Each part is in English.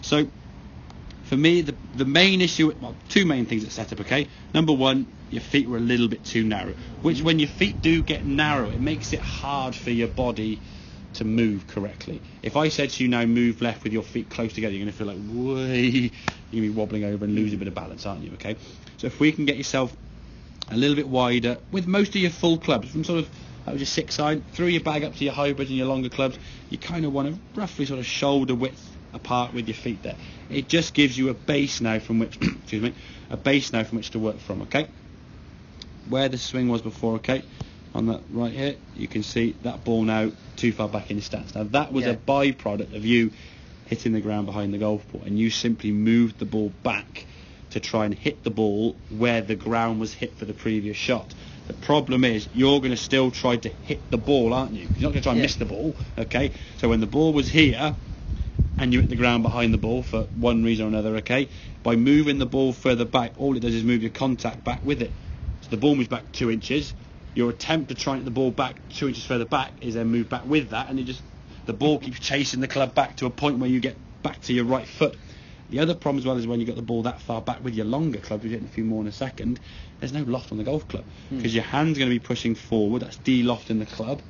So for me, the main issue, well, two main things at setup, okay? Number one, your feet were a little bit too narrow, which when your feet do get narrow, it makes it hard for your body to move correctly. If I said to you now move left with your feet close together, you're going to feel like, way, you're going to be wobbling over and lose a bit of balance, aren't you, okay? So if we can get yourself a little bit wider with most of your full clubs, from sort of, that was your 6 side, through your bag up to your hybrids and your longer clubs, you kind of want to roughly sort of shoulder width apart with your feet there. It just gives you a base now from which, excuse me, a base now from which to work from, okay? Where the swing was before, okay, on that right here, you can see that ball now too far back in the stance. Now that was a byproduct of you hitting the ground behind the golf ball, and you simply moved the ball back to try and hit the ball where the ground was hit for the previous shot. The problem is you're going to still try to hit the ball, aren't you? You're not going to try and miss the ball, okay? So when the ball was here and you hit the ground behind the ball for one reason or another, okay, by moving the ball further back, all it does is move your contact back with it. So the ball moves back 2 inches. Your attempt to try and hit the ball back 2 inches further back is then move back with that, and the ball keeps chasing the club back to a point where you get back to your right foot. The other problem as well is when you got the ball that far back with your longer club, we're getting a few more in a second, there's no loft on the golf club because your hand's going to be pushing forward. That's de-loft in the club.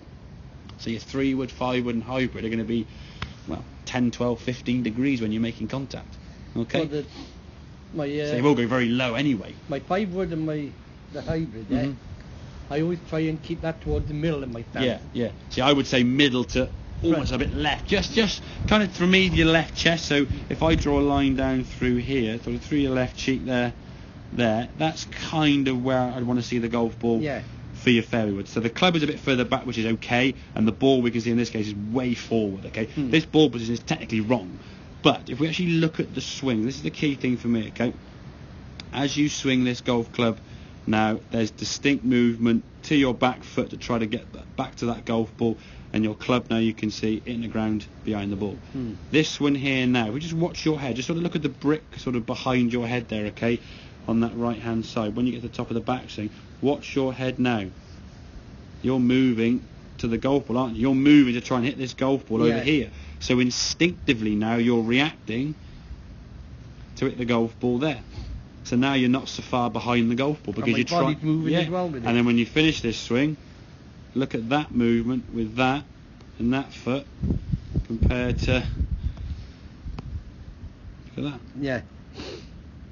So your 3-wood, 5-wood and hybrid are going to be, well, 10, 12, 15 degrees when you're making contact. Okay? So they will go very low anyway. My 5-wood and the hybrid, I always try and keep that towards the middle of my stance. Yeah. See, I would say middle to almost a bit left. Just kind of from me to your left chest. So if I draw a line down through here, sort of through your left cheek there, that's kind of where I'd want to see the golf ball for your fairway wood. So the club is a bit further back, which is okay, and the ball we can see in this case is way forward, okay? This ball position is technically wrong. But if we actually look at the swing, this is the key thing for me, okay? As you swing this golf club, now there's distinct movement to your back foot to try to get back to that golf ball, and your club now you can see in the ground behind the ball. This one here now, we just watch your head, just sort of look at the brick sort of behind your head there, okay, on that right hand side. When you get to the top of the backswing, watch your head now. You're moving to the golf ball, aren't you? You're moving to try and hit this golf ball over here. So instinctively now you're reacting to hit the golf ball there. So now you're not so far behind the golf ball because you're trying. Moving as well with it. And then when you finish this swing, look at that movement with that and that foot compared to. Look at that. Yeah.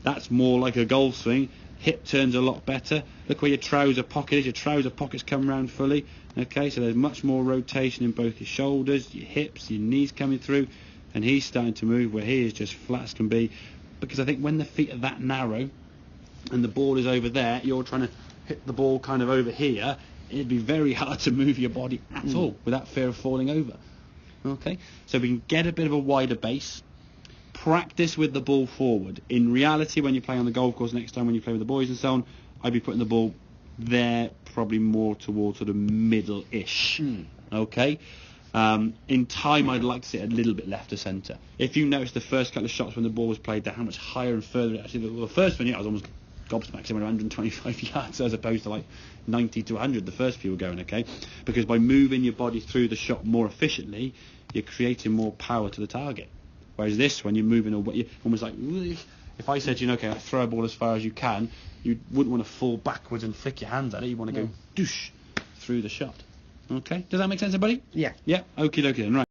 That's more like a golf swing. Hip turns a lot better. Look where your trouser pocket is. Your trouser pocket's come round fully. Okay, so there's much more rotation in both your shoulders, your hips, your knees coming through, and he's starting to move where he is just flat as can be. Because I think when the feet are that narrow and the ball is over there, you're trying to hit the ball kind of over here, it'd be very hard to move your body at all without fear of falling over. Okay, so we can get a bit of a wider base, practice with the ball forward. In reality, when you play on the golf course next time, when you play with the boys and so on, I'd be putting the ball there, probably more towards sort of middle-ish. Okay. In time, I'd like to see it a little bit left of centre. If you notice the first couple of shots when the ball was played down, how much higher and further actually. The first one, I was almost gobsmacked, 125 yards as opposed to like 90 to 100 the first few were going, okay? Because by moving your body through the shot more efficiently, you're creating more power to the target. Whereas this one, you're moving away, you're almost like, if I said to you, okay, throw a ball as far as you can, you wouldn't want to fall backwards and flick your hands at it. You want to go doosh through the shot. Okay, does that make sense, everybody? Yeah. Yeah, okie dokie then, right.